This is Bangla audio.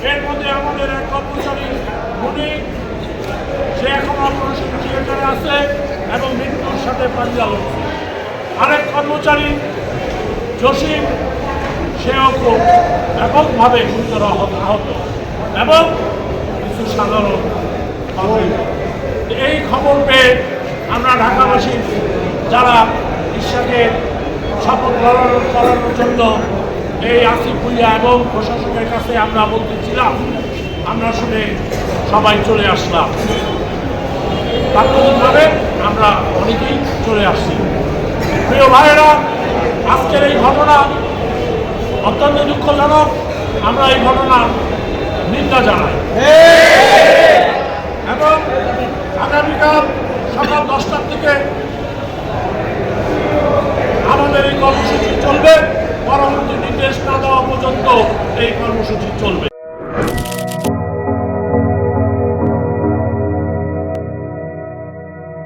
এর মধ্যে আমাদের এক কর্মচারী উনি সে এখন অপারেশন থিয়েটারে আছে এবং মৃত্যুর সাথে পাঞ্জা লড়ছে। আরেক কর্মচারী জসিম সেও খুব ব্যাপকভাবে গুরুতর আহত এবং কিছু সাধারণ এই খবর পেয়ে আমরা ঢাকাবাসী যারা ঈশ্বরকে শপথ করানোর জন্য এই আসিফ ভুইয়া এবং প্রশাসনের কাছে আমরা বলতেছিলাম, আমরা শুনে সবাই চলে আসলাম। তাৎক্ষণিকভাবে আমরা অনেকেই চলে আসছি। প্রিয় ভাইয়েরা, আজকের এই ঘটনা অত্যন্ত দুঃখজনক। আমরা এই ঘটনা